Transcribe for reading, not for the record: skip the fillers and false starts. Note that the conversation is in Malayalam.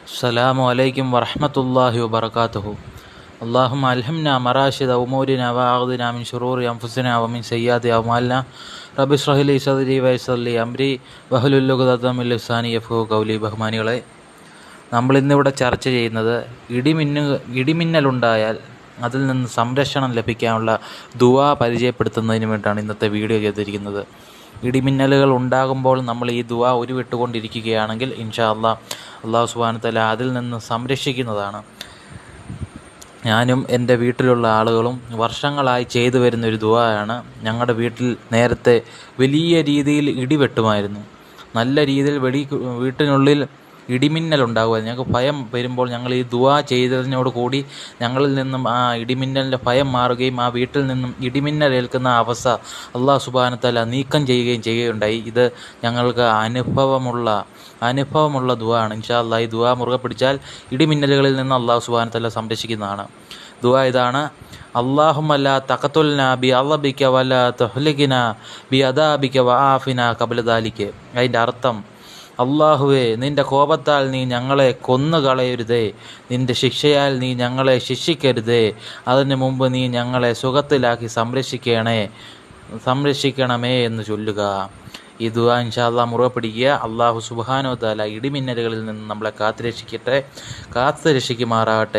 അസ്സലാമു അലൈക്കും വറഹ്മത്തുള്ളാഹി വബറകാതുഹു. അല്ലാഹുമ്മ അൽഹിംനാ മറാശിദ ഉമൂരിനാ വഅഗ്ദിനാ മിൻ ശുറൂരി അൻഫുസിനാ വമിൻ സയ്യിആതി അഅ്മാലിനാ. റബ്ബി ഇശ്റഹ് ലി സദ്രി വയസ്സിർ ലി അംരി വഹ്ലുൽ ഉഖ്ദതം മിൻ ലിസാനി യഫ്ഖഹു ഖൗലി. ബഹുമാനികളെ, നമ്മളിന്നിവിടെ ചർച്ച ചെയ്യുന്നത് ഇടിമിന്നലുണ്ടായാൽ അതിൽ നിന്ന് സംരക്ഷണം ലഭിക്കാനുള്ള ദുആ പരിചയപ്പെടുത്തുന്നതിന് വേണ്ടിയിട്ടാണ് ഇന്നത്തെ വീഡിയോ ചെയ്തിരിക്കുന്നത്. ഇടിമിന്നലുകൾ ഉണ്ടാകുമ്പോൾ നമ്മൾ ഈ ദുആ ഉരുവിട്ടുകൊണ്ടിരിക്കുകയാണെങ്കിൽ ഇൻഷാ അല്ലാഹു സുബ്ഹാനഹു വ തആല അതിൽ നിന്ന് സംരക്ഷിക്കുന്നതാണ്. ഞാനും എൻ്റെ വീട്ടിലുള്ള ആളുകളും വർഷങ്ങളായി ചെയ്തു വരുന്നൊരു ദുആയാണ്. ഞങ്ങളുടെ വീട്ടിൽ നേരത്തെ വലിയ രീതിയിൽ ഇടിവെട്ടുമായിരുന്നു. നല്ല രീതിയിൽ വീട്ടിനുള്ളിൽ ഇടിമിന്നലുണ്ടാകുമായിരുന്നു. ഞങ്ങൾക്ക് ഭയം വരുമ്പോൾ ഞങ്ങൾ ഈ ദുആ ചെയ്തതിനോട് കൂടി ഞങ്ങളിൽ നിന്നും ആ ഇടിമിന്നലിൻ്റെ ഭയം മാറുകയും ആ വീട്ടിൽ നിന്നും ഇടിമിന്നലേൽക്കുന്ന അവസ്ഥ അല്ലാഹു സുബ്ഹാനഹു വ തആല നീക്കം ചെയ്യുകയുണ്ടായി. ഇത് ഞങ്ങൾക്ക് അനുഭവമുള്ള ദുആ ആണ്. ഇൻഷാ അല്ലാഹ് ഈ ദുആ മുറുകെ പിടിച്ചാൽ ഇടിമിന്നലുകളിൽ നിന്ന് അല്ലാഹു സുബ്ഹാനഹു വ തആല സംരക്ഷിക്കുന്നതാണ്. ദുആ ഇതാണ്: അല്ലാഹുമ്മ ലാ തഖ്തുൽനാ ബിഅദബിക വലാ തുഹ്ലിക്നാ ബിഅദാബിക വആഫിനാ ഖബ്ല ദാലിക. അതിൻ്റെ അർത്ഥം, അല്ലാഹുവേ, നിൻ്റെ കോപത്താൽ നീ ഞങ്ങളെ കൊന്നുകളയരുതേ, നിൻ്റെ ശിക്ഷയാൽ നീ ഞങ്ങളെ ശിക്ഷിക്കരുതേ, അതിനു മുമ്പ് നീ ഞങ്ങളെ സുഖത്തിലാക്കി സംരക്ഷിക്കണമേ എന്ന് ചൊല്ലുക. ഈ ദുആ ഇൻഷാ അല്ലാഹ് മുറുകെ പിടിക്കുക. അല്ലാഹു സുബ്ഹാനഹു വ തആല ഇടിമിന്നലുകളിൽ നിന്ന് നമ്മളെ കാത്തുരക്ഷിക്കുമാറാകട്ടെ.